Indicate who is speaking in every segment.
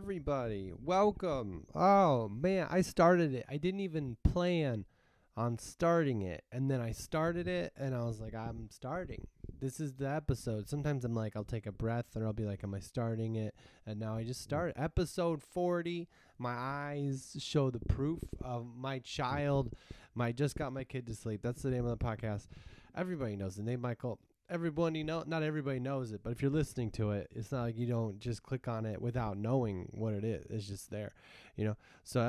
Speaker 1: everybody. Welcome. Oh, man, I started it. I didn't even plan on starting it. And then I started it, and I was like, I'm starting. This is the episode. Sometimes I'm like, I'll take a breath, or I'll be like, am I starting it? And now I just started. Episode 40. My eyes show the proof of my child. Just got my kid to sleep. That's the name of the podcast. Everybody knows the name, Michael. Everybody not everybody knows it, but if you're listening to it, it's not like you don't just click on it without knowing what it is. It's just there, So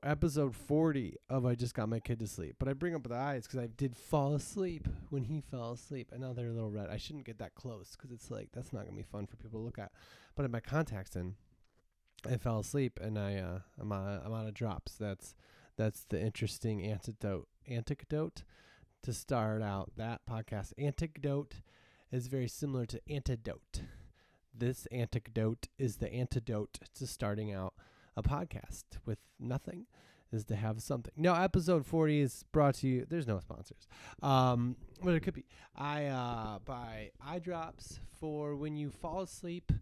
Speaker 1: episode 40 of I just got my kid to sleep. But I bring up the eyes because I did fall asleep when he fell asleep, and now they're a little red. I shouldn't get that close because it's like that's not gonna be fun for people to look at. But I had my contacts in, I fell asleep, and I'm out of drops. That's the interesting anecdote. To start out that podcast. Anecdote is very similar to antidote. This anecdote is the antidote to starting out a podcast with nothing, is to have something. No, episode 40 is brought to you. There's no sponsors. But it could be. I buy eye drops for when you fall asleep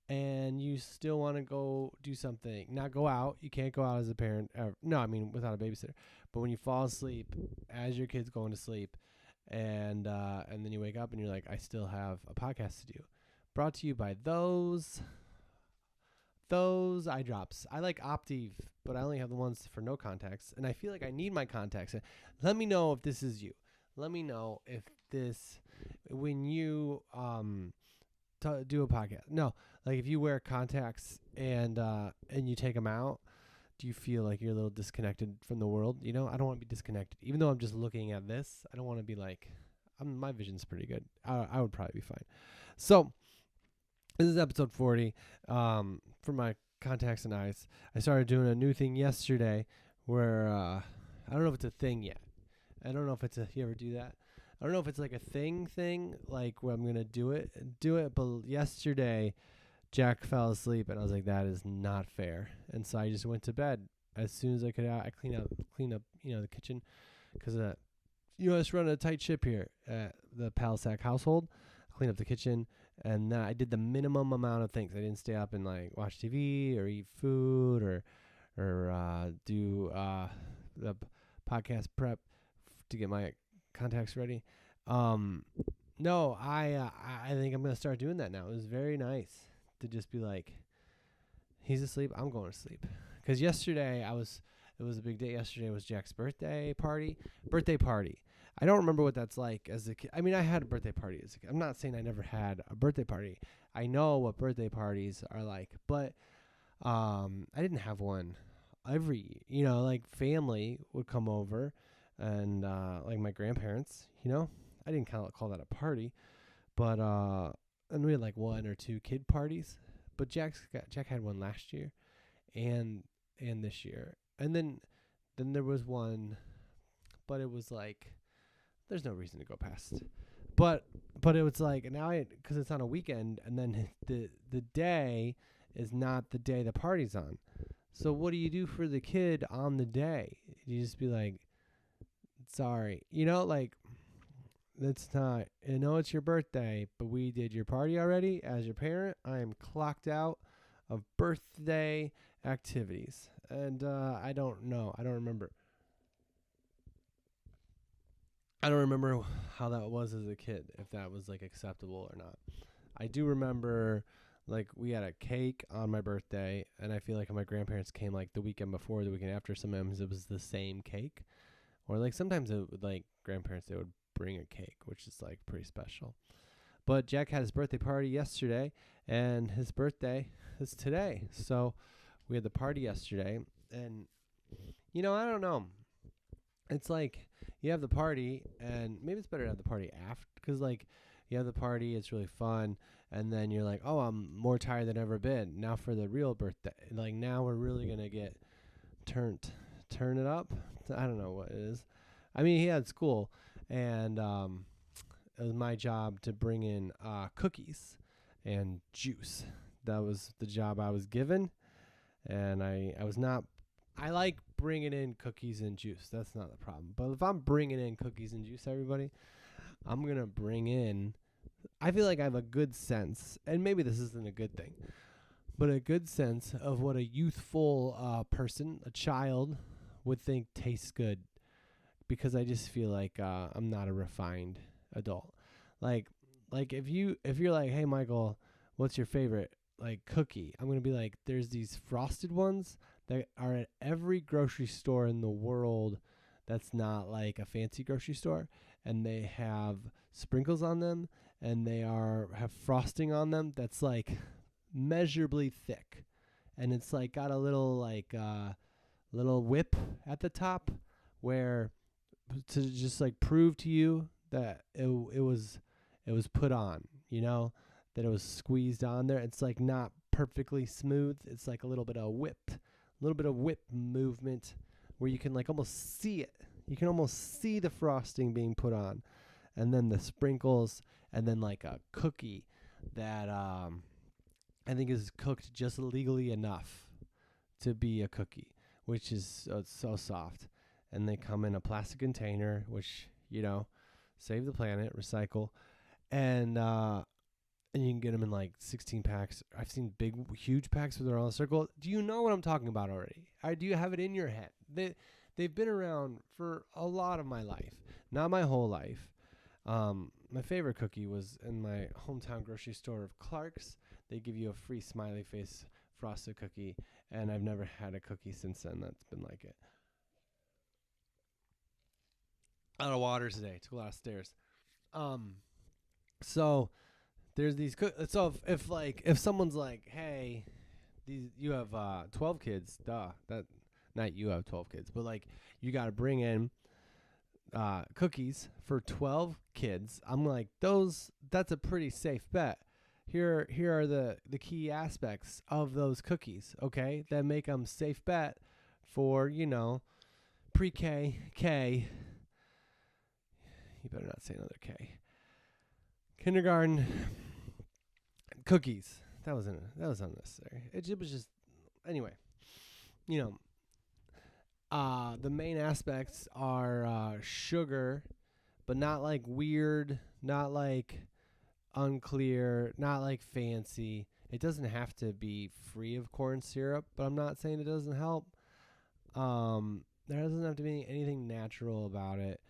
Speaker 1: and you still want to go do something. Not go out. You can't go out as a parent. Without a babysitter. But when you fall asleep, as your kid's going to sleep, and then you wake up and you're like, I still have a podcast to do. Brought to you by those eye drops. I like Optive, but I only have the ones for no contacts, and I feel like I need my contacts. Let me know if this is you. Let me know if when you do a podcast. No, like if you wear contacts and you take them out, do you feel like you're a little disconnected from the world? I don't want to be disconnected. Even though I'm just looking at this, I don't want to be like, my vision's pretty good. I would probably be fine. So this is episode 40 for my contacts and eyes. I started doing a new thing yesterday where I don't know if it's a thing yet. I don't know if you ever do that? I don't know if it's like a thing, like where I'm going to do it. But yesterday, Jack fell asleep, and I was like, that is not fair. And so I just went to bed as soon as I could. I clean up, the kitchen, because I just run a tight ship here at the Palisac household. I cleaned up the kitchen, and then I did the minimum amount of things. I didn't stay up and like watch TV or eat food or do the podcast prep to get my contacts ready. No, I think I'm gonna start doing that now. It was very nice to just be like, he's asleep, I'm going to sleep. Because yesterday it was a big day. Yesterday was Jack's birthday party. I don't remember what that's like as a kid. I mean, I had a birthday party as a kid. I'm not saying I never had a birthday party. I know what birthday parties are like, but I didn't have one every, like family would come over and like my grandparents, I didn't call that a party, but and we had like one or two kid parties. But Jack had one last year, and this year, and then there was one, but it was like there's no reason to go past. But it was like now because it's on a weekend, and then the day is not the day the party's on. So what do you do for the kid on the day? You just be like, sorry, like. That's not, it's your birthday, but we did your party already. As your parent, I am clocked out of birthday activities. And I don't know. I don't remember how that was as a kid, if that was like acceptable or not. I do remember like we had a cake on my birthday, and I feel like my grandparents came like the weekend before, the weekend after. Sometimes it was the same cake. Or like sometimes it would like grandparents, they would bring a cake, which is like pretty special. But Jack had his birthday party yesterday, and his birthday is today. So we had the party yesterday, and I don't know. It's like you have the party, and maybe it's better to have the party after, because like you have the party, it's really fun, and then you're like, oh, I'm more tired than ever been. Now for the real birthday, like now we're really gonna get turn it up. I don't know what it is. I mean, he had school, and it was my job to bring in cookies and juice. That was the job I was given, and I was not. I like bringing in cookies and juice. That's not the problem. But if I'm bringing in cookies and juice, everybody, I'm gonna bring in. I feel like I have a good sense, and maybe this isn't a good thing, but a good sense of what a youthful person, a child, would think tastes good. Because I just feel like I'm not a refined adult. Like if you're like, hey Michael, what's your favorite like cookie? I'm gonna be like, there's these frosted ones that are at every grocery store in the world that's not like a fancy grocery store, and they have sprinkles on them, and they have frosting on them that's like measurably thick, and it's like got a little like little whip at the top where to just like prove to you that it was put on, that it was squeezed on there. It's like not perfectly smooth. It's like a little bit of whip movement where you can like almost see it. You can almost see the frosting being put on, and then the sprinkles, and then like a cookie that I think is cooked just legally enough to be a cookie, which is it's so soft. And they come in a plastic container, which, save the planet, recycle. And you can get them in like 16 packs. I've seen big, huge packs where they're all in a circle. Do you know what I'm talking about already? Do you have it in your head? They've been around for a lot of my life, not my whole life. My favorite cookie was in my hometown grocery store of Clark's. They give you a free smiley face frosted cookie, and I've never had a cookie since then that's been like it. A lot of water today. Took a lot of stairs. So there's these. So if someone's like, hey, you have 12 kids, that not you have 12 kids, but like you got to bring in cookies for 12 kids. I'm like, that's a pretty safe bet. Here are the key aspects of those cookies, okay, that make them safe bet for pre-K, K. You better not say another K. Kindergarten cookies. That was unnecessary. It was just anyway. The main aspects are sugar, but not like weird, not like unclear, not like fancy. It doesn't have to be free of corn syrup, but I'm not saying it doesn't help. There doesn't have to be anything natural about it.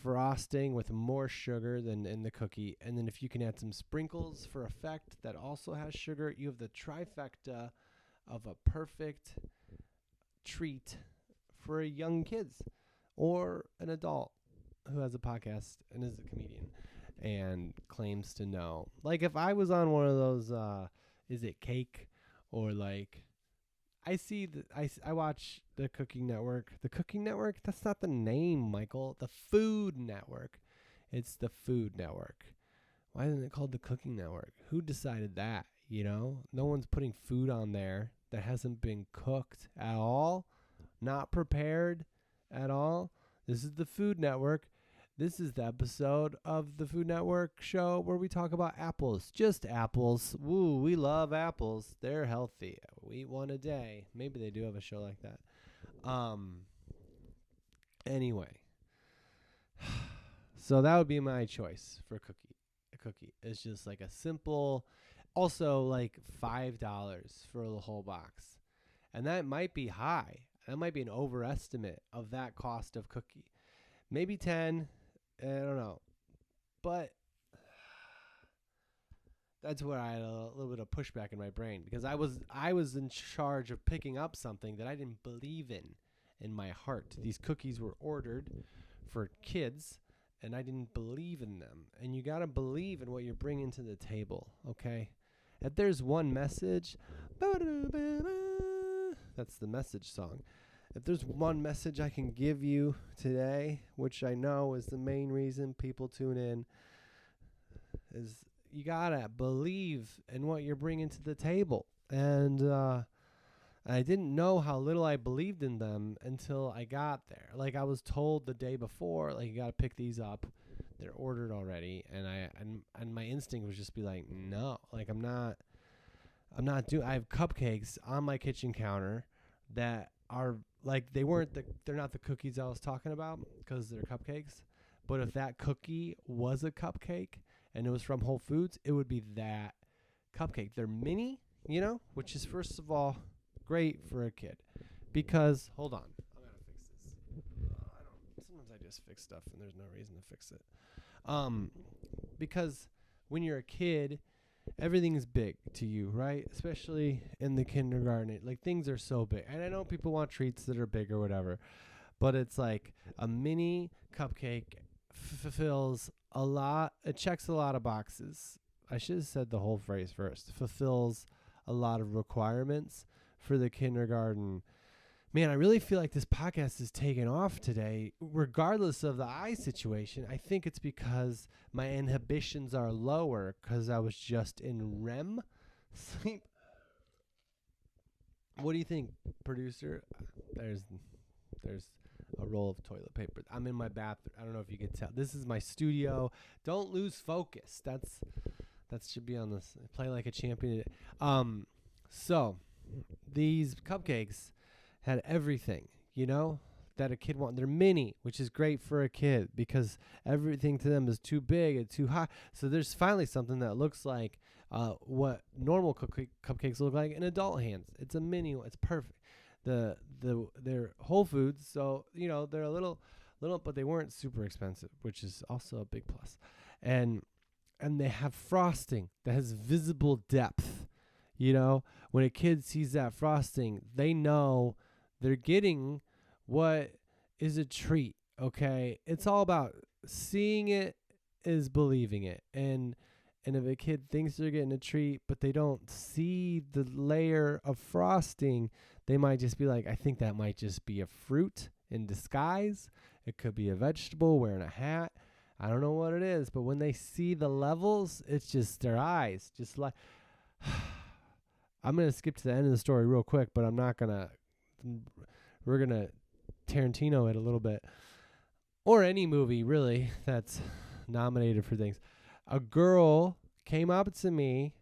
Speaker 1: Frosting with more sugar than in the cookie, and then if you can add some sprinkles for effect that also has sugar, you have the trifecta of a perfect treat for young kids or an adult who has a podcast and is a comedian and claims to know. Like if I was on one of those is it Cake or like I watch the Cooking Network. The Cooking Network? That's not the name, Michael. The Food Network. It's the Food Network. Why isn't it called the Cooking Network? Who decided that, No one's putting food on there that hasn't been cooked at all, not prepared at all. This is the Food Network. This is the episode of the Food Network show where we talk about apples. Just apples. Woo, we love apples. They're healthy. We eat one a day. Maybe they do have a show like that. Anyway. So that would be my choice for a cookie. A cookie is just like a simple, also like $5 for a whole box. And that might be high. That might be an overestimate of that cost of cookie. Maybe 10. I don't know. But that's where I had a little bit of pushback in my brain because I was in charge of picking up something that I didn't believe in my heart. These cookies were ordered for kids, and I didn't believe in them. And you got to believe in what you're bringing to the table, okay? If there's one message, that's the message song. If there's one message I can give you today, which I know is the main reason people tune in, is you gotta believe in what you're bringing to the table. And I didn't know how little I believed in them until I got there. Like I was told the day before, like you gotta pick these up. They're ordered already, and my instinct was just be like, no, like I'm not doing. I have cupcakes on my kitchen counter that are like they're not the cookies I was talking about because they're cupcakes. But if that cookie was a cupcake and it was from Whole Foods, it would be that cupcake. They're mini, which is first of all great for a kid because hold on, I'm gonna fix this. Sometimes I just fix stuff and there's no reason to fix it. Because when you're a kid, everything's big to you, right? Especially in the kindergarten, like things are so big. And I know people want treats that are big or whatever, but it's like a mini cupcake fulfills a lot. It checks a lot of boxes. I should have said the whole phrase first. Fulfills a lot of requirements for the kindergarten. Man, I really feel like this podcast is taking off today, regardless of the eye situation. I think it's because my inhibitions are lower because I was just in REM sleep. What do you think, producer? There's a roll of toilet paper. I'm in my bathroom. I don't know if you can tell. This is my studio. Don't lose focus. That should be on this. Play like a champion. So these cupcakes had everything, that a kid wants. They're mini, which is great for a kid because everything to them is too big and too high. So there's finally something that looks like what normal cupcakes look like in adult hands. It's a mini. It's perfect. They're Whole Foods, so they're a little, but they weren't super expensive, which is also a big plus. And they have frosting that has visible depth. When a kid sees that frosting, they know they're getting what is a treat, okay? It's all about seeing it is believing it. And if a kid thinks they're getting a treat, but they don't see the layer of frosting, they might just be like, I think that might just be a fruit in disguise. It could be a vegetable wearing a hat. I don't know what it is, but when they see the levels, it's just their eyes. Just like, I'm going to skip to the end of the story real quick, but I'm not going to. We're going to Tarantino it a little bit. Or any movie, really, that's nominated for things. A girl came up to me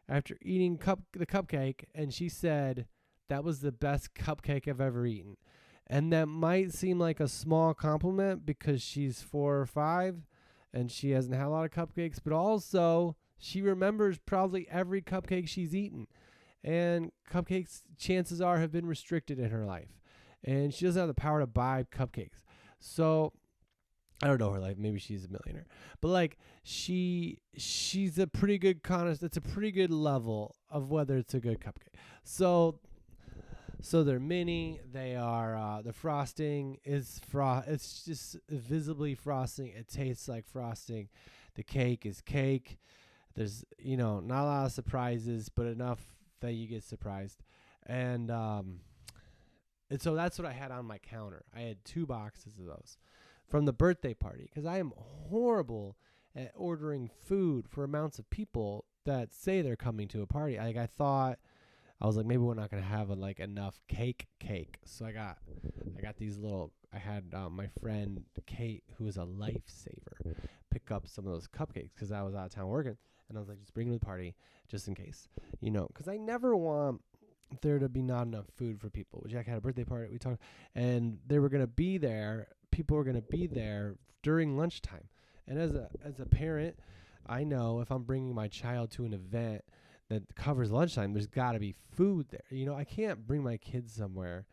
Speaker 1: after eating the cupcake, and she said, that was the best cupcake I've ever eaten. And that might seem like a small compliment because she's 4 or 5 and she hasn't had a lot of cupcakes, but also she remembers probably every cupcake she's eaten. And cupcakes, chances are, have been restricted in her life. And she doesn't have the power to buy cupcakes. So I don't know her life. Maybe she's a millionaire. But like she's a pretty good it's a pretty good level of whether it's a good cupcake. So they're mini. They are the frosting is it's just visibly frosting. It tastes like frosting. The cake is cake. There's not a lot of surprises, but enough that you get surprised. And so that's what I had on my counter. I had 2 boxes of those from the birthday party because I am horrible at ordering food for amounts of people that say they're coming to a party. I was like, maybe we're not gonna have enough cake. So I got these little. I had my friend Kate, who is a lifesaver, pick up some of those cupcakes because I was out of town working, and I was like, just bring them to the party just in case, because I never want there to be not enough food for people. Jack had a birthday party. We talked, and they were gonna be there. People were gonna be there during lunchtime, and as a parent, I know if I'm bringing my child to an event that covers lunchtime, there's got to be food there. I can't bring my kids somewhere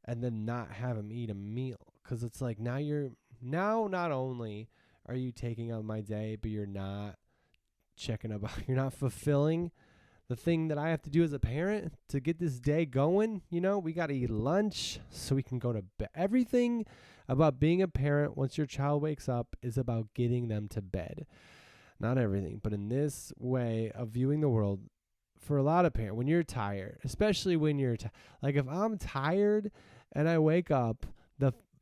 Speaker 1: and then not have them eat a meal because it's like now not only are you taking up my day, but you're not you're not fulfilling the thing that I have to do as a parent to get this day going. We got to eat lunch so we can go to bed. Everything about being a parent once your child wakes up is about getting them to bed. Not everything, but in this way of viewing the world, for a lot of parents, when you're tired, especially when you're like if I'm tired and I wake up,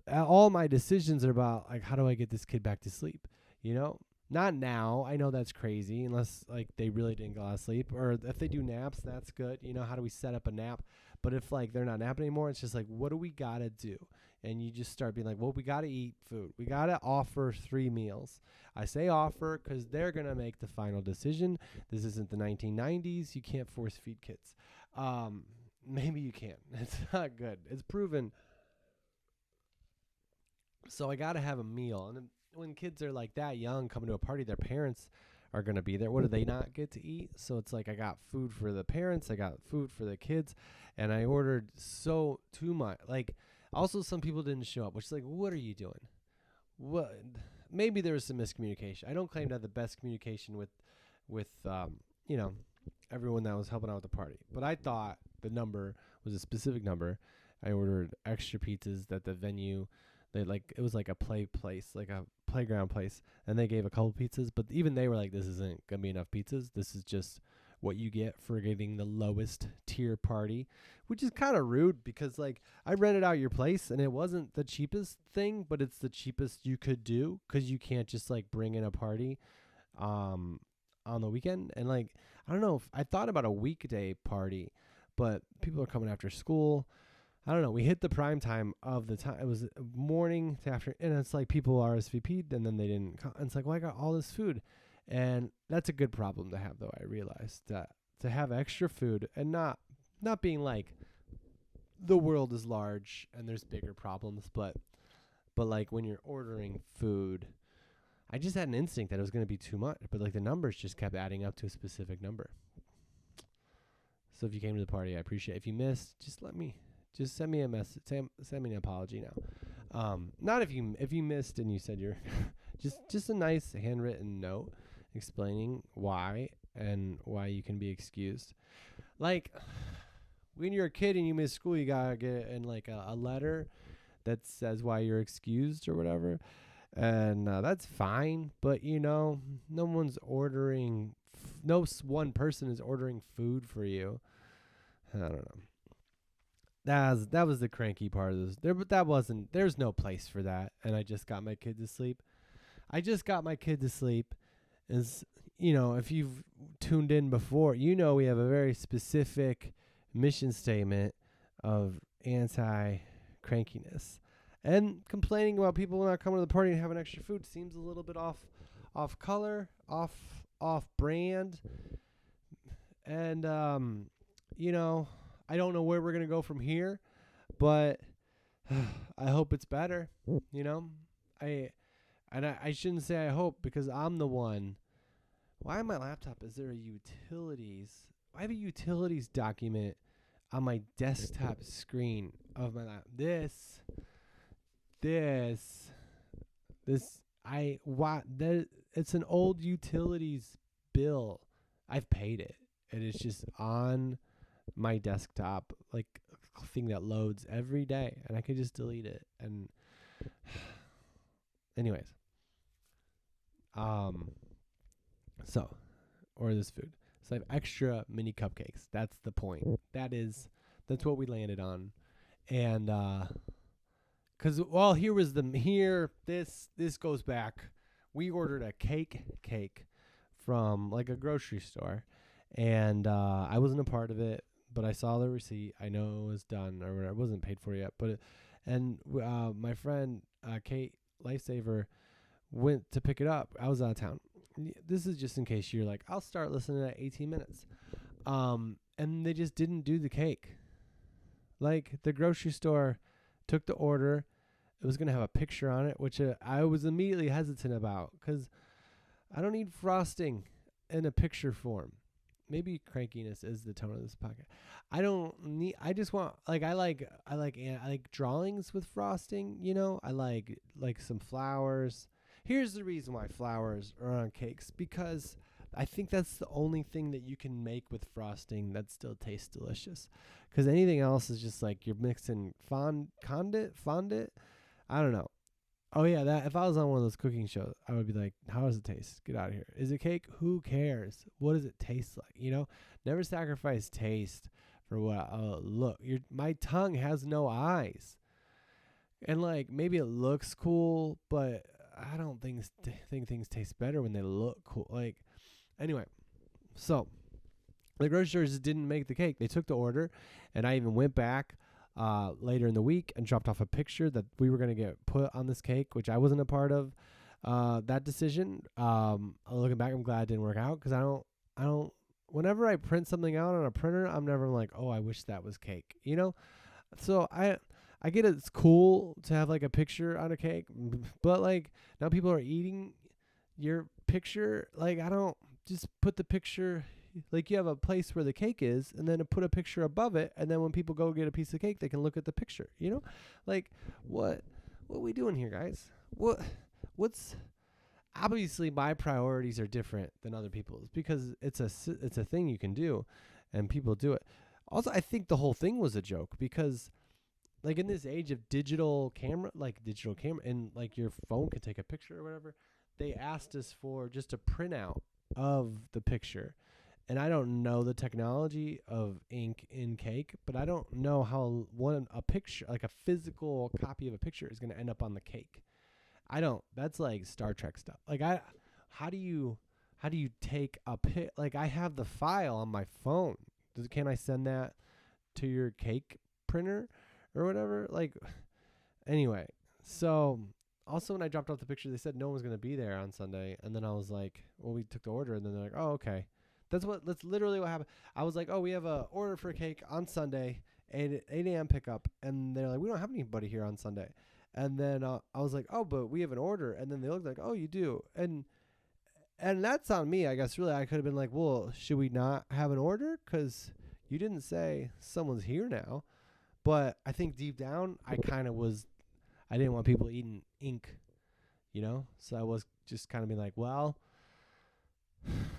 Speaker 1: all my decisions are about like how do I get this kid back to sleep? Not now. I know that's crazy unless like they really didn't get a lot of sleep, or if they do naps, that's good. How do we set up a nap? But if like they're not napping anymore, it's just like what do we gotta do? And you just start being like, well, we gotta eat food. We gotta offer 3 meals. I say offer because they're going to make the final decision. This isn't the 1990s. You can't force feed kids. Maybe you can. It's not good. It's proven. So I got to have a meal. And then when kids are like that young coming to a party, their parents are going to be there. What do they not get to eat? So it's like I got food for the parents, I got food for the kids, and I ordered too much. Like, also some people didn't show up, which is like, what are you doing? What? Maybe there was some miscommunication. I don't claim to have the best communication with everyone that was helping out with the party, but I thought the number was a specific number. I ordered extra pizzas that the venue, it was like a place, like a playground place, and they gave a couple pizzas, but even they were like, this isn't gonna be enough pizzas. This is just what you get for getting the lowest tier party, which is kind of rude because like I rented out your place and it wasn't the cheapest thing, but it's the cheapest you could do because you can't just like bring in a party on the weekend. And like, I don't know if I thought about a weekday party, but people are coming after school. I don't know. We hit the prime time of the time. It was morning to after, and it's like people RSVP'd and then they didn't come. And it's like, well, I got all this food. And that's a good problem to have, though. I realized that to have extra food and not being like the world is large and there's bigger problems, but like when you're ordering food, I just had an instinct that it was going to be too much, but like the numbers just kept adding up to a specific number. So if you came to the party, I appreciate it. If you missed, just send me a message. Send me an apology now. Not if you missed and you said you're just a nice handwritten note explaining why and why you can be excused. Like when you're a kid and you miss school, you gotta get in like a letter that says why you're excused or whatever, and that's fine. But no one's ordering. No one person is ordering food for you. I don't know. That was the cranky part of this. There's no place for that. And I just got my kid to sleep. Is, if you've tuned in before, we have a very specific mission statement of anti-crankiness. And complaining about people not coming to the party and having extra food seems a little bit off color, off brand. And, I don't know where we're going to go from here, but I hope it's better, I shouldn't say I hope because I'm the one. Why on my laptop is there a utilities? I have a utilities document on my desktop screen of my laptop. It's an old utilities bill. I've paid it, and it's just on my desktop, like a thing that loads every day, and I could just delete it. And anyways, so order this food. So I have extra mini cupcakes. That's the point. That's what we landed on. And cause this goes back. We ordered a cake from like a grocery store, and I wasn't a part of it, but I saw the receipt. I know it was done or whatever. It wasn't paid for yet, but my friend Kate Lifesaver went to pick it up. I was out of town. This is just in case you're like, I'll start listening at 18 minutes. And they just didn't do the cake. Like the grocery store took the order. It was going to have a picture on it, which I was immediately hesitant about because I don't need frosting in a picture form. Maybe crankiness is the tone of this podcast. I just want, like, I like drawings with frosting, I like some flowers. Here's the reason why flowers are on cakes, because I think that's the only thing that you can make with frosting that still tastes delicious. Because anything else is just like you're mixing fondant. I don't know. Oh yeah, that if I was on one of those cooking shows, I would be like, how does it taste? Get out of here. Is it cake? Who cares? What does it taste like? Never sacrifice taste for what look. My tongue has no eyes. And like maybe it looks cool, but I don't think things taste better when they look cool. Like anyway, so the grocery store just didn't make the cake. They took the order, and I even went back later in the week and dropped off a picture that we were going to get put on this cake, which I wasn't a part of that decision. Looking back, I'm glad it didn't work out because I don't, whenever I print something out on a printer, I'm never like, oh, I wish that was cake, So I get it's cool to have like a picture on a cake, but like now people are eating your picture, like, I don't just put the picture, like, you have a place where the cake is, and then put a picture above it, and then when people go get a piece of cake, they can look at the picture, you know? Like, what are we doing here, guys? What's obviously my priorities are different than other people's because it's a thing you can do, and people do it. Also, I think the whole thing was a joke because, like, in this age of digital camera, and like your phone can take a picture or whatever, they asked us for just a printout of the picture. And I don't know the technology of ink in cake, but I don't know how a picture, like a physical copy of a picture, is going to end up on the cake. That's like Star Trek stuff. Like, how do you take a pic? Like, I have the file on my phone. Can I send that to your cake printer or whatever? Like, anyway, so also when I dropped off the picture, they said no one was going to be there on Sunday. And then I was like, well, we took the order. And then they're like, oh, okay. That's literally what happened. I was like, oh, we have a order for a cake on Sunday, 8 a.m. pickup. And they're like, we don't have anybody here on Sunday. And then I was like, oh, but we have an order. And then they looked like, oh, you do. And that's on me, I guess. Really, I could have been like, well, should we not have an order? Because you didn't say someone's here now. But I think deep down, I didn't want people eating ink, you know? So I was just kind of being like, well,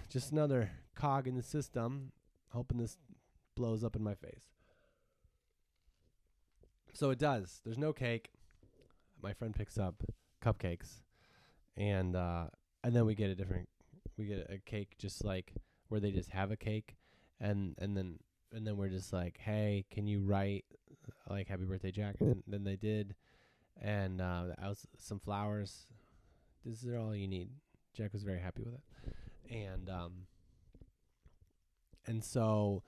Speaker 1: just another cog in the system, hoping this blows up in my face. So it does. There's no cake. My friend picks up cupcakes, and then we get a cake just like where they just have a cake, and then we're just like, hey, can you write like happy birthday, Jack? And then they did, and I was some flowers. This is all you need. Jack was very happy with it, and so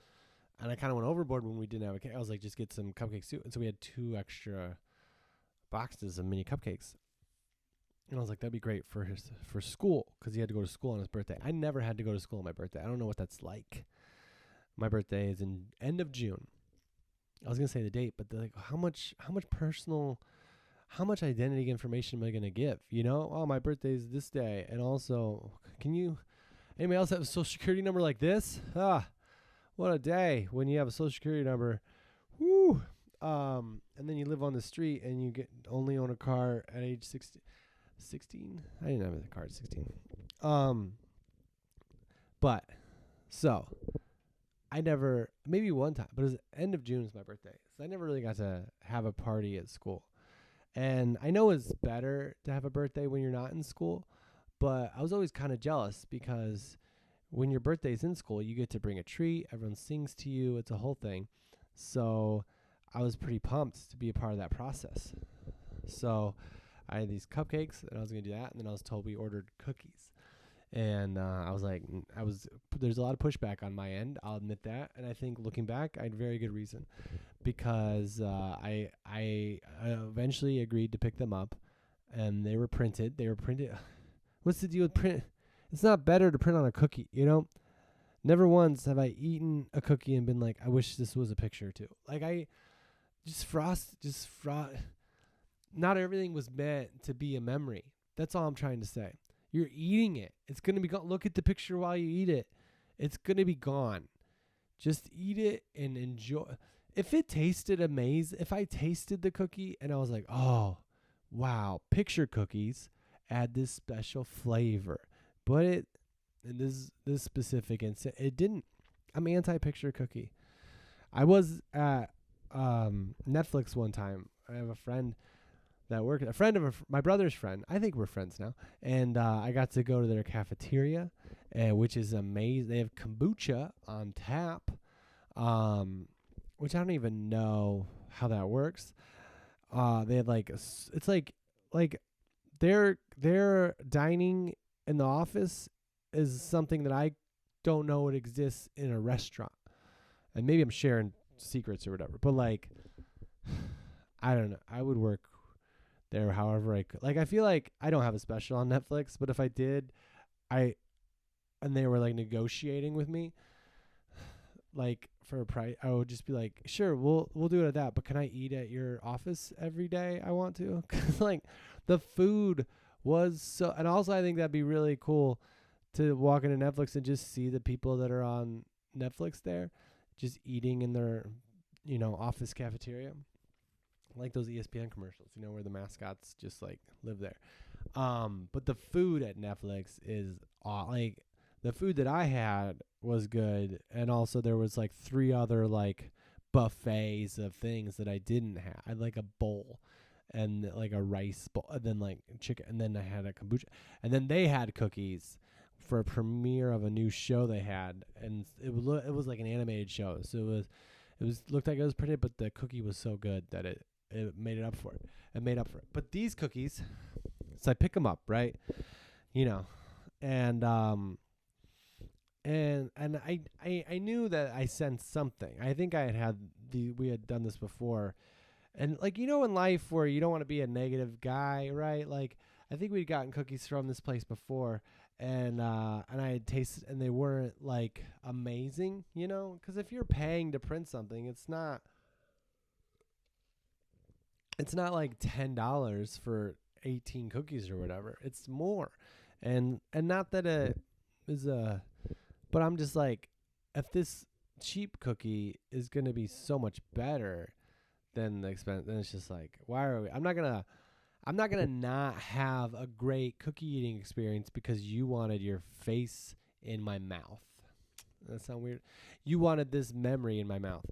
Speaker 1: I kind of went overboard when we didn't have a cake. I was like, just get some cupcakes too, and so we had 2 extra boxes of mini cupcakes. And I was like, that'd be great for school, because he had to go to school on his birthday. I never had to go to school on my birthday. I don't know what that's like. My birthday is in end of June. I was gonna say the date, but they're like, how much identity information am I gonna give? You know, oh, my birthday is this day, and also, anybody else have a social security number like this? What a day when you have a social security number. Woo. And then you live on the street and you only own a car at age 16. I didn't have a car at 16. But so maybe one time, but it was end of June is my birthday. So I never really got to have a party at school. And I know it's better to have a birthday when you're not in school, but I was always kind of jealous because when your birthday's in school, you get to bring a treat, everyone sings to you, it's a whole thing. So I was pretty pumped to be a part of that process. So I had these cupcakes, and I was going to do that, and then I was told we ordered cookies. And I was like, there's a lot of pushback on my end, I'll admit that. And I think looking back, I had very good reason, because I eventually agreed to pick them up, and they were printed. What's the deal with print? It's not better to print on a cookie, you know? Never once have I eaten a cookie and been like, I wish this was a picture too. Like, not everything was meant to be a memory. That's all I'm trying to say. You're eating it. It's going to be gone. Look at the picture while you eat it. It's going to be gone. Just eat it and enjoy. If it tasted amazing, if I tasted the cookie and I was like, oh, wow, picture cookies add this special flavor. But in this specific instance, it didn't. I'm anti-picture cookie. I was at Netflix one time. I have a friend that worked, my brother's friend. I think we're friends now. And I got to go to their cafeteria, which is amazing. They have kombucha on tap, which I don't even know how that works. They had it's like their dining in the office is something that I don't know it exists in a restaurant. And maybe I'm sharing secrets or whatever, but like, I don't know. I would work there however I could. Like, I feel like I don't have a special on Netflix, but if I did, and they were like negotiating with me, like for a price, I would just be like, sure, we'll do it at that, but can I eat at your office every day I want to? 'Cause like the food was so. And also, I think that'd be really cool to walk into Netflix and just see the people that are on Netflix there, just eating in their, office cafeteria, like those ESPN commercials, where the mascots just like live there. But the food at Netflix is like the food that I had was good, and also there was like 3 other like buffets of things that I didn't have. I had like a bowl and like a rice bowl, and then like chicken, and then I had a kombucha, and then they had cookies for a premiere of a new show they had, and it was like an animated show, so it was looked like it was pretty, but the cookie was so good that it made it up for it. It made up for it. But these cookies, so I pick them up, right? And I knew that I sensed something. I think we had done this before. And like, in life where you don't want to be a negative guy, right? Like, I think we'd gotten cookies from this place before, and I had tasted, and they weren't like amazing, because if you're paying to print something, it's not like $10 for 18 cookies or whatever. It's more. And not that it is but I'm just like, if this cheap cookie is going to be so much better than the expense, then it's just like, why are we? I'm not going to not have a great cookie eating experience because you wanted your face in my mouth. That sound weird? You wanted this memory in my mouth.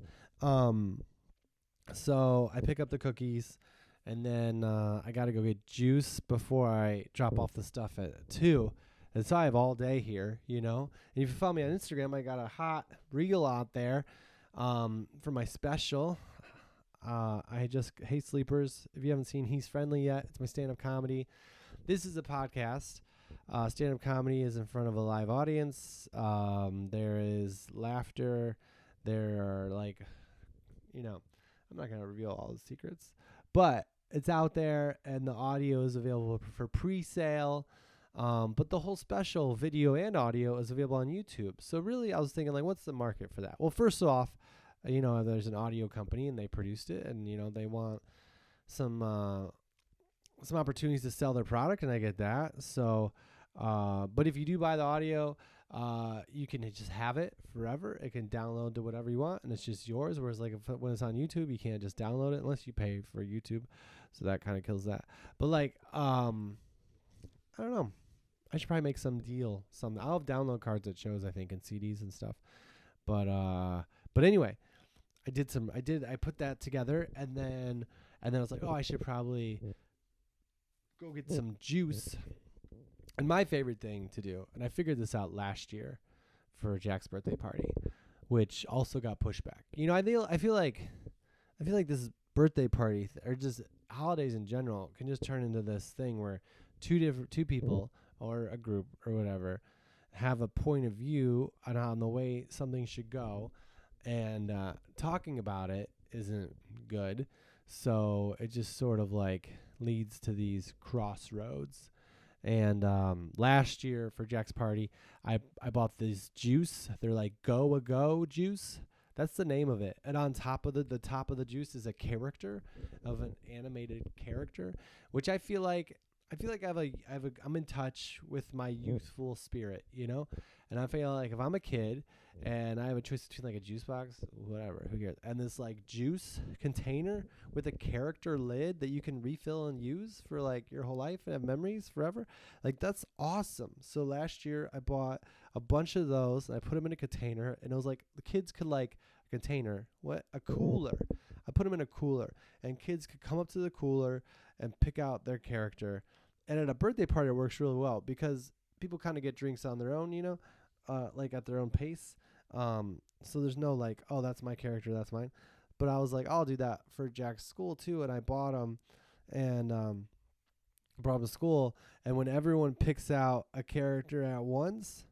Speaker 1: So I pick up the cookies, and then I got to go get juice before I drop off the stuff at 2. And so I have all day here, And if you follow me on Instagram, I got a hot reel out there for my special. Hey Sleepers, if you haven't seen He's Friendly yet, it's my stand-up comedy. This is a podcast. Stand-up comedy is in front of a live audience. There is laughter. There are like, I'm not going to reveal all the secrets, but it's out there, and the audio is available for pre-sale. But the whole special, video and audio, is available on YouTube. So really, I was thinking, like, what's the market for that? Well, first off, there's an audio company, and they produced it, and, they want some opportunities to sell their product, and I get that. So, but if you do buy the audio, you can just have it forever. It can download to whatever you want, and it's just yours. Whereas, like, when it's on YouTube, you can't just download it unless you pay for YouTube. So that kind of kills that. But, like, I don't know. I should probably make some deal. I'll have download cards at shows, I think, and CDs and stuff. But anyway, I put that together, and then I was like, oh, I should probably go get some juice. And my favorite thing to do, and I figured this out last year for Jack's birthday party, which also got pushed back. I feel like this birthday party or just holidays in general can just turn into this thing where two people or a group or whatever have a point of view on the way something should go, and talking about it isn't good. So it just sort of like leads to these crossroads. And last year for Jack's party, I bought this juice. They're like Go juice. That's the name of it. And on top of the top of the juice is a character of an animated character, which I feel like I'm in touch with my youthful spirit, And I feel like if I'm a kid and I have a choice between like a juice box, whatever, who cares? And this like juice container with a character lid that you can refill and use for like your whole life and have memories forever, like that's awesome. So last year I bought a bunch of those and I put them in a container, and it was like the kids could like a container, a cooler. I put them in a cooler, and kids could come up to the cooler and pick out their character. And at a birthday party, it works really well because people kind of get drinks on their own, like at their own pace. So there's no like, oh, that's my character, that's mine. But I was like, I'll do that for Jack's school too. And I bought them and brought them to school. And when everyone picks out a character at once,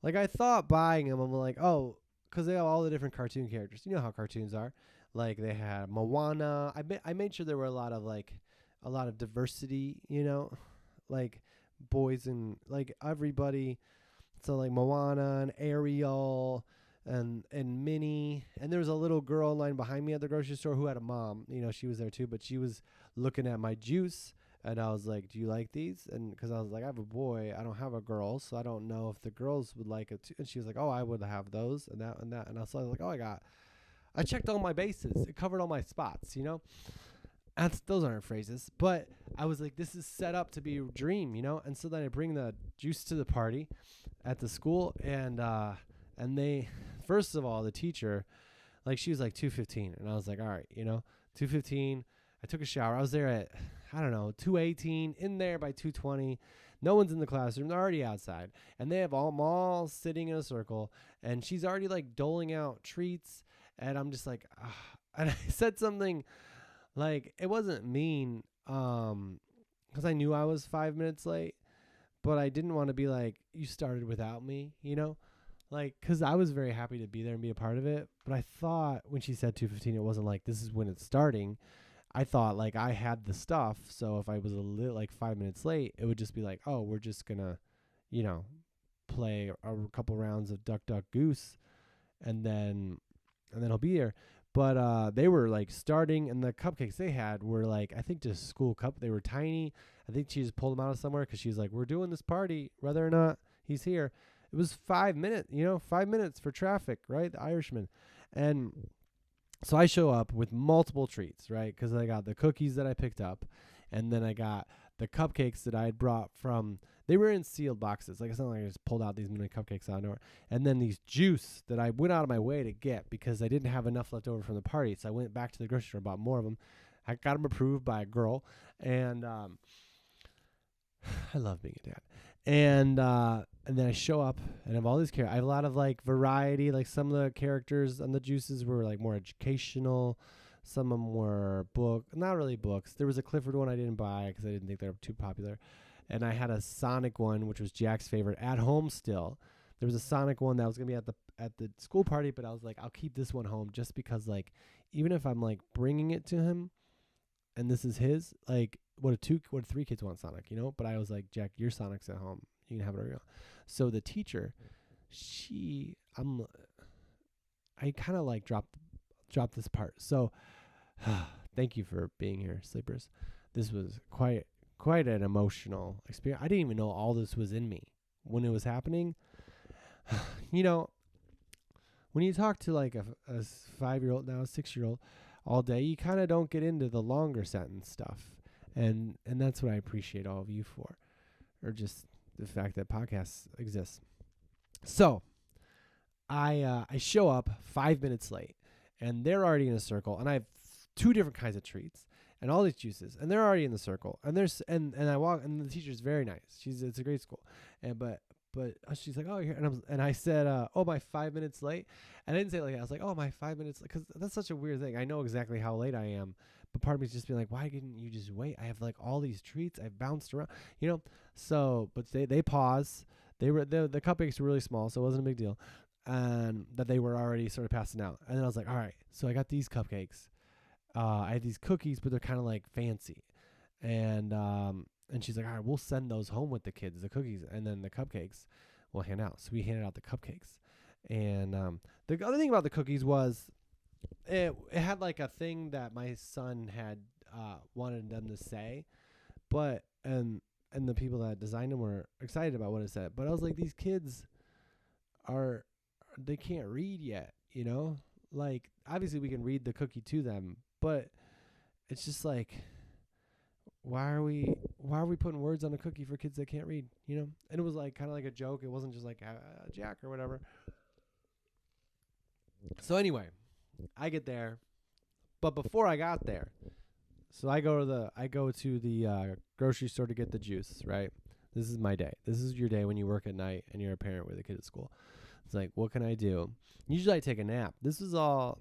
Speaker 1: like I thought buying them, I'm like, oh, because they have all the different cartoon characters. You know how cartoons are. Like they had Moana. I made sure there were a lot of diversity, like boys and like everybody. So like Moana and Ariel and Minnie, and there was a little girl in line behind me at the grocery store who had a mom. She was there too, but she was looking at my juice, And I was like, do you like these? And because I was like, I have a boy, I don't have a girl, so I don't know if the girls would like it too. And she was like, oh, I would have those and that and that. And I was like, oh, I checked all my bases. It covered all my spots, you know? Those aren't phrases, but I was like, this is set up to be a dream, you know? And so then I bring the juice to the party at the school, and they, first of all, the teacher, like, she was like 2:15, and I was like, all right, you know, 2:15. I took a shower. I was there at, I don't know, 2:18, in there by 2:20. No one's in the classroom. They're already outside, and they have all sitting in a circle, and she's already like doling out treats, and I'm just like, and I said something. Like, it wasn't mean, because I knew I was 5 minutes late, but I didn't want to be like, you started without me, you know? Like, because I was very happy to be there and be a part of it, but I thought when she said 2:15, it wasn't like, this is when it's starting. I thought, like, I had the stuff, so if I was like 5 minutes late, it would just be like, oh, we're just gonna, you know, play a couple rounds of Duck, Duck, Goose, and then I'll be there. But they were like starting, and the cupcakes they had were like, I think just school cup. They were tiny. I think she just pulled them out of somewhere because she was like, we're doing this party whether or not he's here. It was 5 minutes, you know, 5 minutes for traffic, right? The Irishman. And so I show up with multiple treats, right? Because I got the cookies that I picked up, and then I got the cupcakes that I had brought from. They were in sealed boxes. Like, it's not like I just pulled out these mini cupcakes out of nowhere. And then these juice that I went out of my way to get because I didn't have enough left over from the party. So I went back to the grocery store and bought more of them. I got them approved by a girl. And I love being a dad. And then I show up and I have all these characters. I have a lot of like variety. Like, some of the characters on the juices were like more educational. Some of them were not really books. There was a Clifford one I didn't buy because I didn't think they were too popular. And I had a Sonic one, which was Jack's favorite, at home still. There was a Sonic one that was going to be at the school party, but I was like, I'll keep this one home just because, like, even if I'm, like, bringing it to him and this is his, like, what if 3 kids want Sonic, you know? But I was like, Jack, your Sonic's at home. You can have it wherever you want. So the teacher, I kind of, like, dropped this part. So thank you for being here, sleepers. This was quite an emotional experience. I didn't even know all this was in me when it was happening. You know, when you talk to like a 5-year-old, now a 6-year-old all day, you kind of don't get into the longer sentence stuff. And that's what I appreciate all of you for, or just the fact that podcasts exist. So I show up 5 minutes late, and they're already in a circle, and I have 2 different kinds of treats and all these juices, and they're already in the circle. And and I walk, and the teacher's very nice. It's a great school, and but she's like, oh, you're here, and I said, oh, my 5 minutes late, and I didn't say it like that. I was like, oh, my 5 minutes, because that's such a weird thing. I know exactly how late I am, but part of me is just being like, why didn't you just wait? I have like all these treats. I've bounced around, you know. So, but they pause. The cupcakes were really small, so it wasn't a big deal, and that they were already sort of passing out. And then I was like, all right, so I got these cupcakes. I had these cookies, but they're kind of like fancy. And she's like, all right, we'll send those home with the kids, the cookies, and then the cupcakes we'll hand out. So we handed out the cupcakes. And the other thing about the cookies was it had like a thing that my son had wanted them to say, but and the people that designed them were excited about what it said. But I was like, these kids they can't read yet, you know? Like, obviously we can read the cookie to them, but it's just like, why are we putting words on a cookie for kids that can't read, you know? And it was like kind of like a joke. It wasn't just like Jack or whatever. So anyway, I get there, but before I got there, so I go to the grocery store to get the juice, right? This is my day. This is your day when you work at night and you're a parent with a kid at school. It's like, what can I do? Usually I take a nap. This was all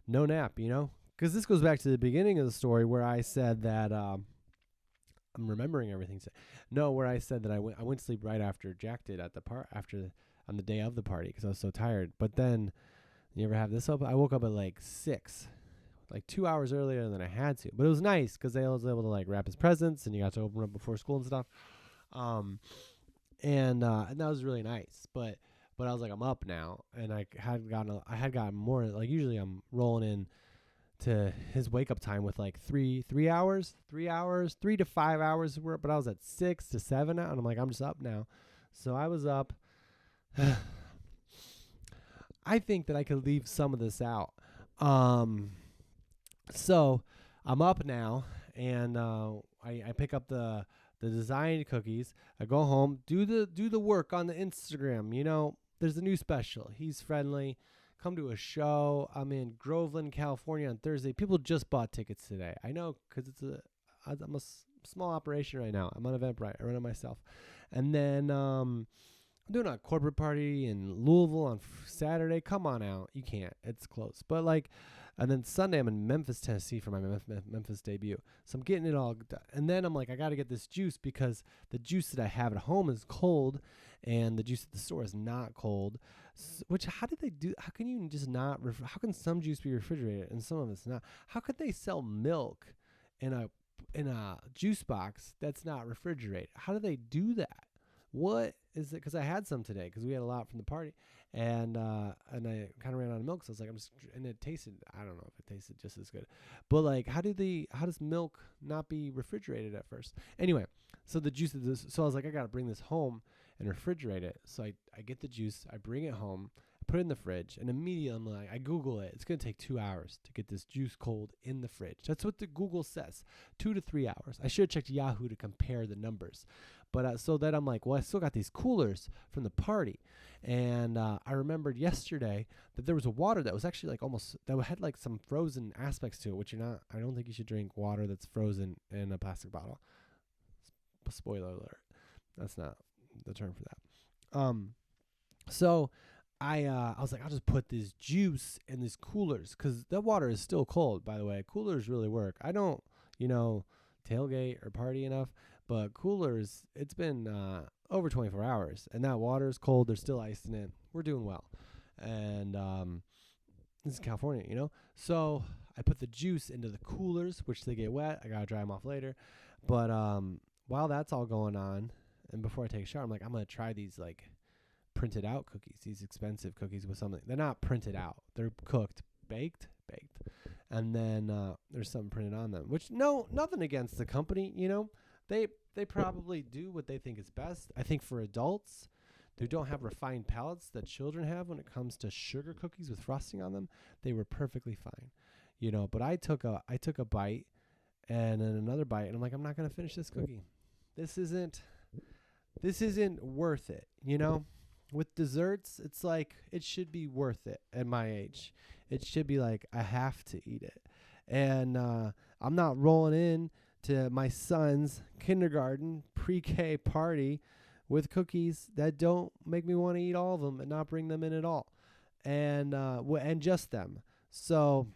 Speaker 1: no nap, you know? Because this goes back to the beginning of the story where I said that I'm remembering everything. Where I said that I went to sleep right after Jack did at the on the day of the party because I was so tired. But then, you ever have this up? I woke up at like 6, like 2 hours earlier than I had to. But it was nice because I was able to like wrap his presents and you got to open up before school and stuff. And that was really nice. But I was like, I'm up now, and I had gotten more. Like, usually I'm rolling in to his wake up time with like 3 to 5 hours of work, but I was at 6 to 7 now, and I'm like, I'm just up now. So I was up. I think that I could leave some of this out. So I'm up now, and I pick up the designed cookies. I go home, do the work on the Instagram. You know, there's a new special. He's friendly. Come to a show. I'm in Groveland, California on Thursday. People just bought tickets today. I know, because I'm a small operation right now. I'm on Eventbrite. I run it myself. And then I'm doing a corporate party in Louisville on Saturday. Come on out. You can't. It's close. But like, and then Sunday I'm in Memphis, Tennessee for my Memphis debut. So I'm getting it all done. And then I'm like, I got to get this juice because the juice that I have at home is cold and the juice at the store is not cold. Which, how did they do? How can you just not? How can some juice be refrigerated and some of it's not? How could they sell milk in a juice box that's not refrigerated? How do they do that? What is it? Because I had some today because we had a lot from the party, and I kind of ran out of milk. So I was like, and it tasted. I don't know if it tasted just as good, but like, how does milk not be refrigerated at first? Anyway, so the juice of this. So I was like, I gotta bring this home and refrigerate it. So I get the juice, I bring it home, I put it in the fridge, and immediately I'm like, I Google it. It's going to take 2 hours to get this juice cold in the fridge. That's what the Google says, 2 to 3 hours. I should have checked Yahoo to compare the numbers. But so then I'm like, well, I still got these coolers from the party. And I remembered yesterday that there was a water that was actually like that had like some frozen aspects to it, which I don't think you should drink water that's frozen in a plastic bottle. Spoiler alert. That's not the term for that. So I was like, I'll just put this juice in these coolers because the water is still cold, by the way. Coolers really work. I don't, tailgate or party enough, but coolers, it's been over 24 hours and that water is cold. There's still ice in it. We're doing well. And this is California, So I put the juice into the coolers, which they get wet. I got to dry them off later. But while that's all going on, and before I take a shower, I'm like, I'm going to try these like printed out cookies, these expensive cookies with something. They're not printed out. They're cooked, baked. And then there's something printed on them, which nothing against the company, They probably do what they think is best. I think for adults who don't have refined palates that children have when it comes to sugar cookies with frosting on them, they were perfectly fine. But I took a bite and then another bite and I'm like, I'm not going to finish this cookie. This isn't worth it, With desserts, it's like it should be worth it at my age. It should be like I have to eat it. And I'm not rolling in to my son's kindergarten pre-K party with cookies that don't make me want to eat all of them and not bring them in at all. And just them. So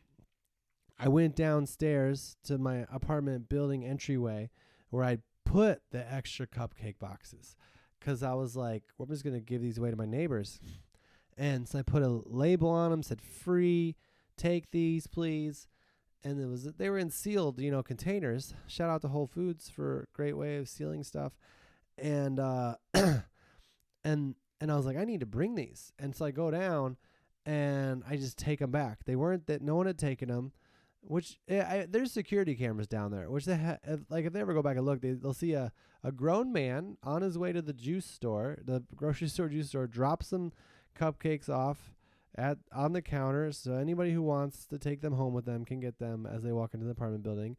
Speaker 1: I went downstairs to my apartment building entryway where I put the extra cupcake boxes because I was like, well, I'm just going to give these away to my neighbors. And so I put a label on them, said free, take these, please. And they were in sealed, containers. Shout out to Whole Foods for a great way of sealing stuff. And and I was like, I need to bring these. And so I go down and I just take them back. They weren't that no one had taken them. Which there's security cameras down there, which if they ever go back and look, they'll see a grown man on his way to the juice store, the grocery store juice store, drop some cupcakes off on the counter, so anybody who wants to take them home with them can get them as they walk into the apartment building,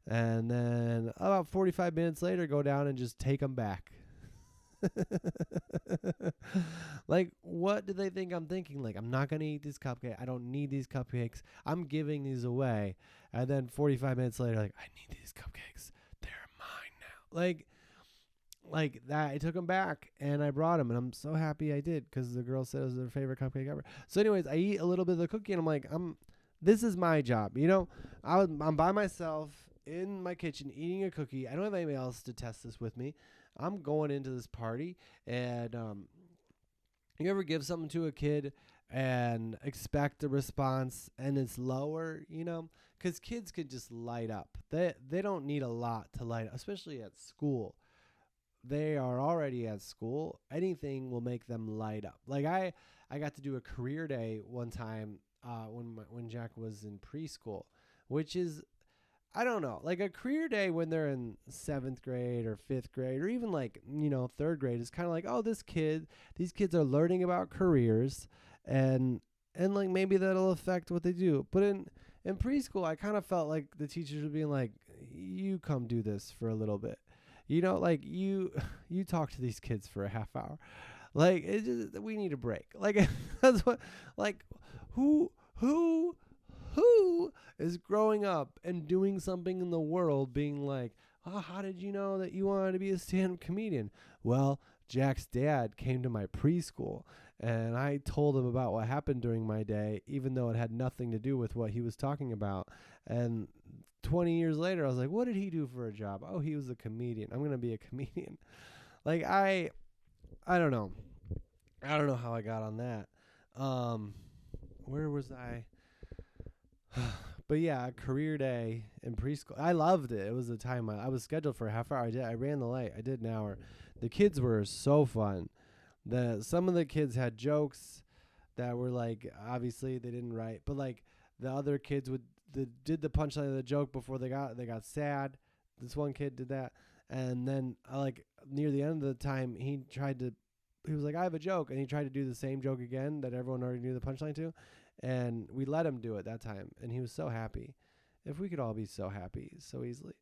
Speaker 1: and then about 45 minutes later, go down and just take them back. Like, what do they think I'm thinking? Like, I'm not going to eat this cupcake. I don't need these cupcakes. I'm giving these away. And then 45 minutes later, like, I need these cupcakes. They're mine now. Like that. I took them back and I brought them. And I'm so happy I did because the girl said it was their favorite cupcake ever. So anyways, I eat a little bit of the cookie and I'm like, this is my job. I'm by myself in my kitchen eating a cookie. I don't have anybody else to test this with me. I'm going into this party, and you ever give something to a kid and expect a response, and it's lower, because kids could just light up. They don't need a lot to light up, especially at school. They are already at school. Anything will make them light up. Like I got to do a career day one time when Jack was in preschool. which is, I don't know, like a career day when they're in 7th grade or 5th grade or even like, 3rd grade is kind of like, oh, these kids are learning about careers and like maybe that'll affect what they do. But in preschool, I kind of felt like the teachers were being like, you come do this for a little bit. Like you talk to these kids for a half hour. Like we need a break. Like that's what, like who is growing up and doing something in the world being like, oh, how did you know that you wanted to be a stand-up comedian? Well, Jack's dad came to my preschool and I told him about what happened during my day, even though it had nothing to do with what he was talking about. And 20 years later, I was like, what did he do for a job? Oh, he was a comedian. I'm going to be a comedian. Like, I don't know. I don't know how I got on that. Where was I? But yeah, career day in preschool. I loved it. It was a time I was scheduled for a half hour. I ran the light. I did an hour. The kids were so fun. Some of the kids had jokes that were like, obviously they didn't write, but like the other kids did the punchline of the joke before they got sad. This one kid did that, and then like near the end of the time, he was like, I have a joke, and he tried to do the same joke again that everyone already knew the punchline to, and we let him do it that time, and he was so happy. If we could all be so happy so easily.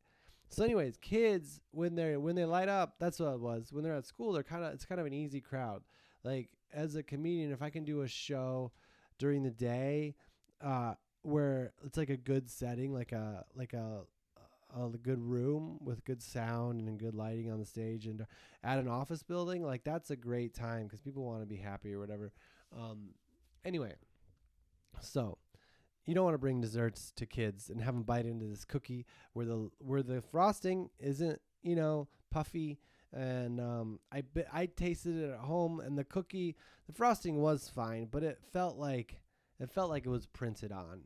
Speaker 1: So anyways, kids, when they light up, that's what it was. When they're at school, it's kind of an easy crowd. Like as a comedian, if I can do a show during the day, where it's like a good setting, like a good room with good sound and good lighting on the stage, and at an office building, like that's a great time because people want to be happy or whatever. Anyway, so. You don't want to bring desserts to kids and have them bite into this cookie where the frosting isn't, puffy. And I tasted it at home, and the frosting was fine, but it felt like it was printed on.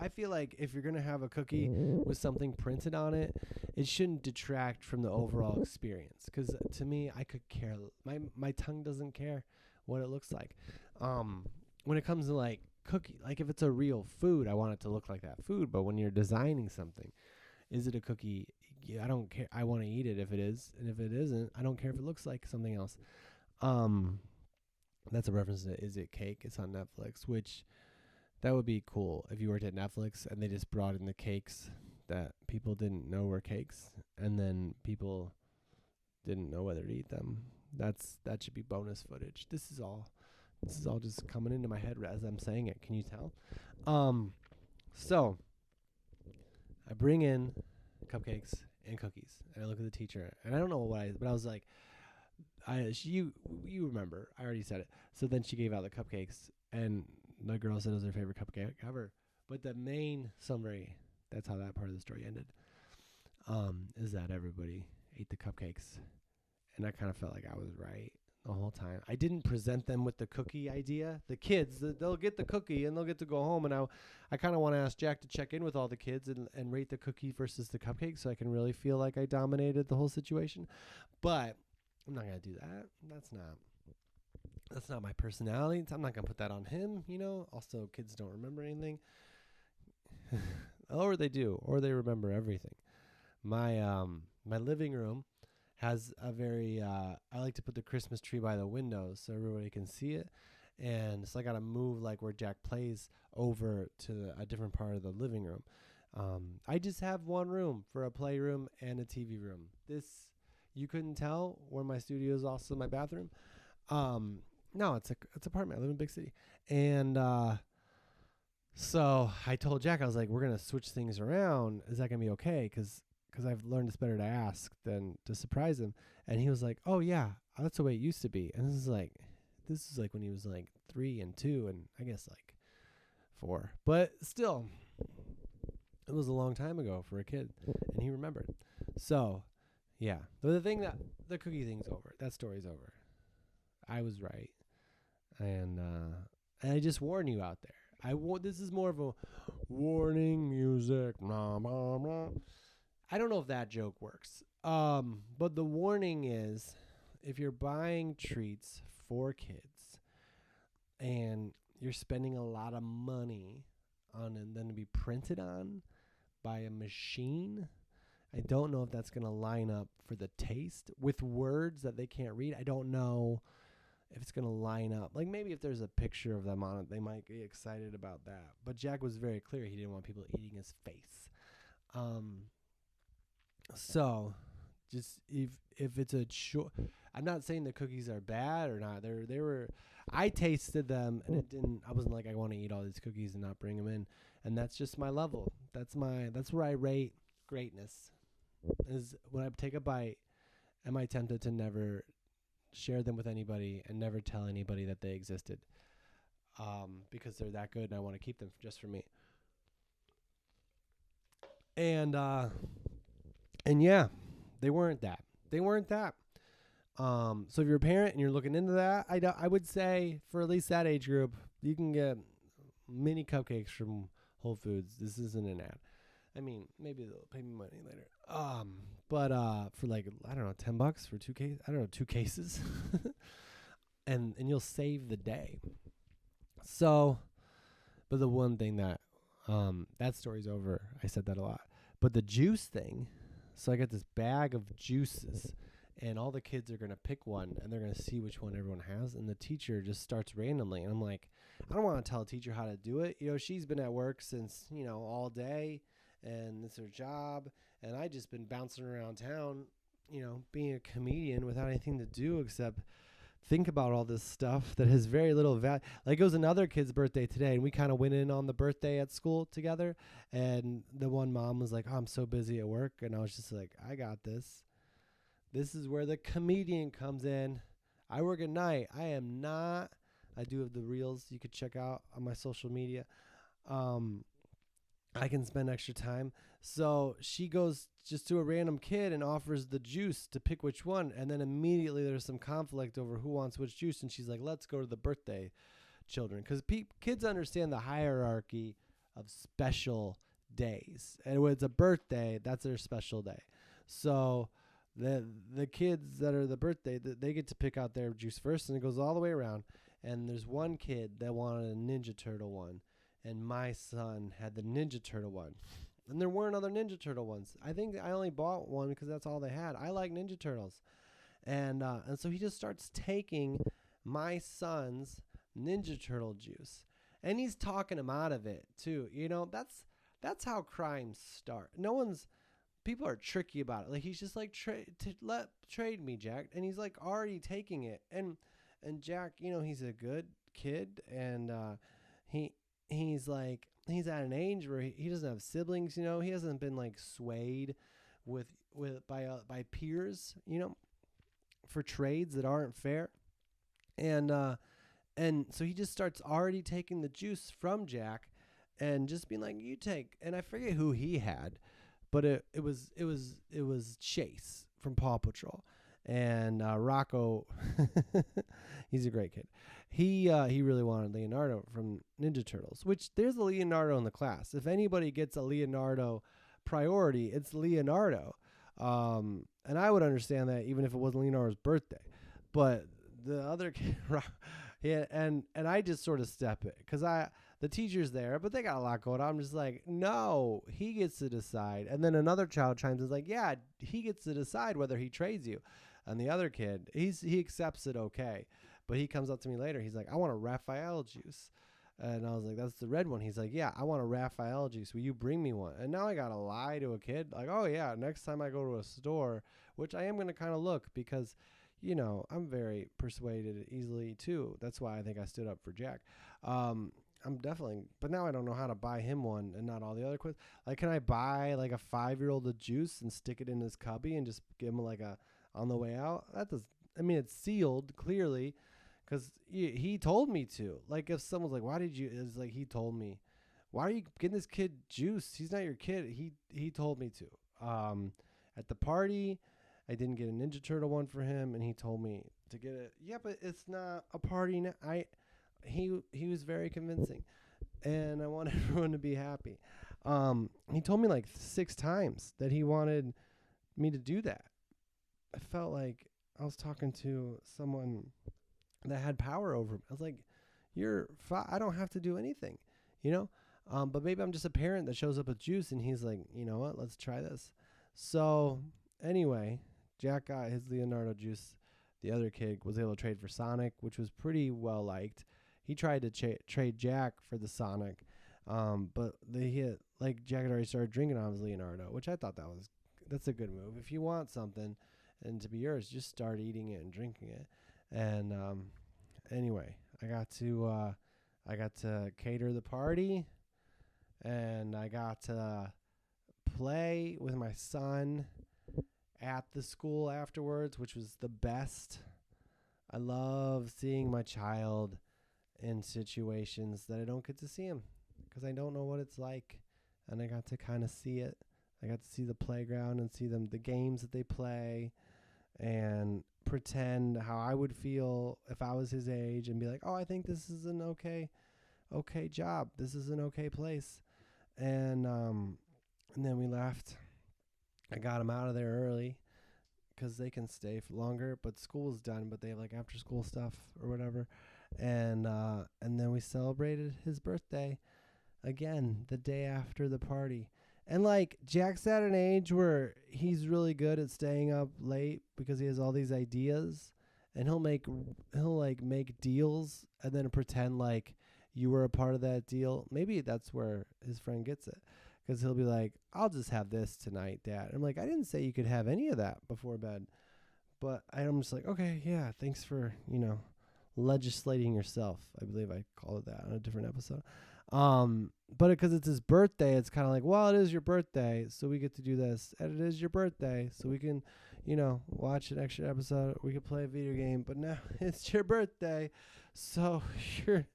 Speaker 1: I feel like if you're gonna have a cookie with something printed on it, it shouldn't detract from the overall experience. Because to me, I could care. My tongue doesn't care what it looks like. When it comes to like cookie, like if it's a real food, I want it to look like that food. But when you're designing something, is it a cookie? Yeah, I don't care. I want to eat it if it is, and if it isn't, I don't care if it looks like something else. That's a reference to Is It Cake? It's on Netflix, which that would be cool if you worked at Netflix and they just brought in the cakes that people didn't know were cakes, and then people didn't know whether to eat them. That should be bonus footage. This is all just coming into my head as I'm saying it. Can you tell? So I bring in cupcakes and cookies, and I look at the teacher, and I don't know but I was like, you remember, I already said it. So then she gave out the cupcakes, and the girl said it was her favorite cupcake ever. But the main summary, that's how that part of the story ended, is that everybody ate the cupcakes, and I kind of felt like I was right the whole time. I didn't present them with the cookie idea. The kids, they'll get the cookie and they'll get to go home. And I kind of want to ask Jack to check in with all the kids and rate the cookie versus the cupcake, so I can really feel like I dominated the whole situation. But I'm not going to do that. That's not my personality. I'm not going to put that on him, Also, kids don't remember anything. Or they do, or they remember everything. My living room has a very, I like to put the Christmas tree by the window so everybody can see it. And so I got to move like where Jack plays over to a different part of the living room. I just have one room for a playroom and a TV room. You couldn't tell where my studio is also my bathroom. No, it's apartment. I live in a big city. And, so I told Jack, I was like, we're going to switch things around. Is that going to be okay? Because I've learned it's better to ask than to surprise him. And he was like, oh, yeah, that's the way it used to be. And this is like when he was like 3 and 2 and I guess like 4. But still, it was a long time ago for a kid, and he remembered. So, yeah. But the cookie thing's over. That story's over. I was right. And I just warn you out there. This is more of a warning music. Blah, blah, blah. I don't know if that joke works. But the warning is, if you're buying treats for kids and you're spending a lot of money on and then be printed on by a machine. I don't know if that's going to line up for the taste with words that they can't read. I don't know if it's going to line up. Like maybe if there's a picture of them on it, they might get excited about that. But Jack was very clear. He didn't want people eating his face. So just if it's a I'm not saying the cookies are bad or not. They were, I tasted them and it didn't, I wasn't like, I want to eat all these cookies and not bring them in. And that's just my level. That's where I rate greatness, is when I take a bite, am I tempted to never share them with anybody and never tell anybody that they existed, because they're that good and I want to keep them just for me. And yeah, they weren't that. So if you're a parent and you're looking into that, I would say for at least that age group, you can get mini cupcakes from Whole Foods. This isn't an ad. I mean, maybe they'll pay me money later. But for like, I don't know, $10 for 2 cases. I don't know, 2 cases, and you'll save the day. So, but the one thing that that story's over. I said that a lot. But the juice thing. So I got this bag of juices, and all the kids are gonna pick one, and they're gonna see which one everyone has, and the teacher just starts randomly, and I'm like, I don't want to tell a teacher how to do it. You know, she's been at work since all day. And it's her job, and I just been bouncing around town, being a comedian without anything to do except think about all this stuff that has very little value. Like, it was another kid's birthday today, and we kind of went in on the birthday at school together, and the one mom was like, oh, I'm so busy at work, and I was just like, I got this. This is where the comedian comes in. I work at night. I am not. I do have the reels you could check out on my social media. I can spend extra time. So she goes just to a random kid and offers the juice to pick which one. And then immediately there's some conflict over who wants which juice. And she's like, let's go to the birthday children. Because kids understand the hierarchy of special days. And when it's a birthday, that's their special day. So the kids that are the birthday, they get to pick out their juice first. And it goes all the way around. And there's one kid that wanted a Ninja Turtle one. And my son had the Ninja Turtle one. And there weren't other Ninja Turtle ones. I think I only bought one because that's all they had. I like Ninja Turtles. And so he just starts taking my son's Ninja Turtle juice. And he's talking him out of it, too. That's how crimes start. People are tricky about it. Like, he's just like, trade me, Jack. And he's like already taking it. And Jack, he's a good kid. And he's like, he's at an age where he doesn't have siblings, he hasn't been like swayed by peers, for trades that aren't fair. And so he just starts already taking the juice from Jack and just being like, you take, and I forget who he had, but it was Chase from Paw Patrol. And Rocco, he's a great kid. He really wanted Leonardo from Ninja Turtles, which there's a Leonardo in the class. If anybody gets a Leonardo priority, it's Leonardo. And I would understand that even if it wasn't Leonardo's birthday. But the other kid, yeah, and I just sort of step it because the teacher's there, but they got a lot going on. I'm just like, no, he gets to decide. And then another child chimes in, like, yeah, he gets to decide whether he trades you. And the other kid, he accepts it okay. But he comes up to me later. He's like, I want a Raphael juice. And I was like, that's the red one. He's like, yeah, I want a Raphael juice. Will you bring me one? And now I got to lie to a kid. Like, oh, yeah, next time I go to a store, which I am going to kind of look because, I'm very persuaded easily too. That's why I think I stood up for Jack. I'm definitely, but now I don't know how to buy him one and not all the other quiz. Like, can I buy like a 5-year-old a juice and stick it in his cubby and just give him like a on the way out? It's sealed clearly because he told me to. Like, if someone's like, why did you, it's like, he told me, why are you getting this kid juice? He's not your kid. He told me to. At the party, I didn't get a Ninja Turtle one for him, and he told me to get it. Yeah, but it's not a party now. He was very convincing, and I want everyone to be happy. He told me like 6 times that he wanted me to do that. I felt like I was talking to someone that had power over me. I was like, I don't have to do anything, But maybe I'm just a parent that shows up with juice, and he's like, you know what? Let's try this. So anyway, Jack got his Leonardo juice. The other kid was able to trade for Sonic, which was pretty well liked. He tried to trade Jack for the Sonic, but Jack had already started drinking on his Leonardo, which I thought that's a good move. If you want something and to be yours, just start eating it and drinking it. And anyway, I got to cater the party, and I got to play with my son at the school afterwards, which was the best. I love seeing my child in situations that I don't get to see him because I don't know what it's like, and I got to kind of see it. I got to see the playground and see the games that they play, and pretend how I would feel if I was his age and be like, oh, I think this is an okay job. This is an okay place. And then we left. I got him out of there early because they can stay for longer, but school's done, but they have like after school stuff or whatever. And then we celebrated his birthday again the day after the party. And like Jack's at an age where he's really good at staying up late because he has all these ideas, and he'll make deals and then pretend like you were a part of that deal. Maybe that's where his friend gets it, because he'll be like, I'll just have this tonight, Dad. I'm like, I didn't say you could have any of that before bed. But I'm just like, okay, yeah, thanks for, legislating yourself. I believe I called it that on a different episode. But because it's his birthday, it's kind of like, well, it is your birthday, so we get to do this. And it is your birthday, so we can, watch an extra episode. We could play a video game. But now it's your birthday, so you're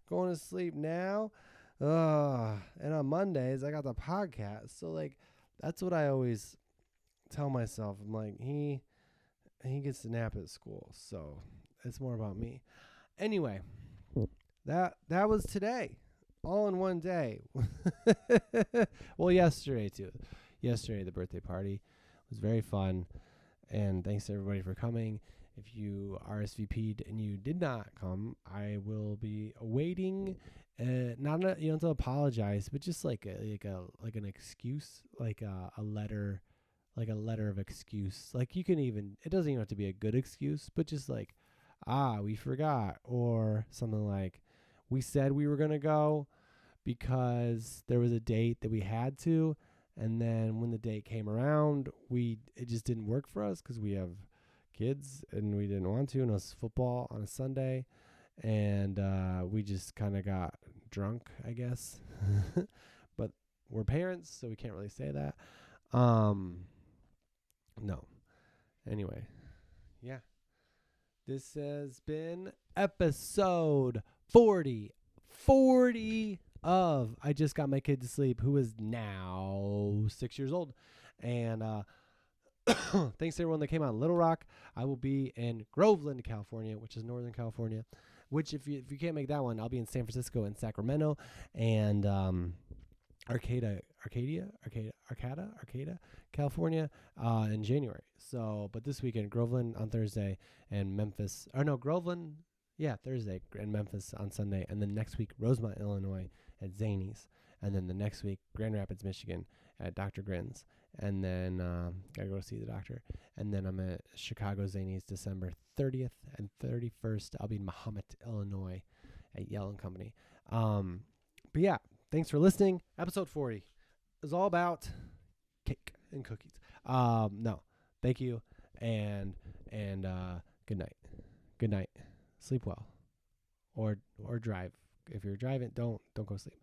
Speaker 1: going to sleep now. And on Mondays, I got the podcast. So, like, that's what I always tell myself. I'm like, he gets to nap at school, so it's more about me. Anyway, that was today. All in one day. Well, yesterday, too. Yesterday, the birthday party was very fun. And thanks to everybody for coming. If you RSVP'd and you did not come, I will be awaiting. You don't have to apologize, but just like an excuse, like a letter of excuse. Like it doesn't even have to be a good excuse, but just like, we forgot, or something like, we said we were going to go because there was a date that we had to, and then when the date came around, it just didn't work for us because we have kids and we didn't want to, and it was football on a Sunday, and we just kind of got drunk, I guess. But we're parents, so we can't really say that. No. Anyway, yeah. This has been episode 40 of I Just Got My Kid to Sleep, who is now 6 years old. And thanks to everyone that came out in Little Rock. I will be in Groveland, California, which is Northern California. Which, if you can't make that one, I'll be in San Francisco and Sacramento and Arcata, California in January. So, but this weekend, Groveland on Thursday and Memphis. Groveland, Thursday and Memphis on Sunday. And then next week, Rosemont, Illinois at Zany's. And then the next week, Grand Rapids, Michigan at Dr. Grin's. And then gotta go see the doctor. And then I'm at Chicago Zany's December 30th and 31st. I'll be in Mahomet, Illinois at Yell and Company. But yeah, thanks for listening. Episode 40 is all about cake and cookies. No, thank you. And good night. Good night. Sleep well. Or drive. If you're driving, don't go sleep.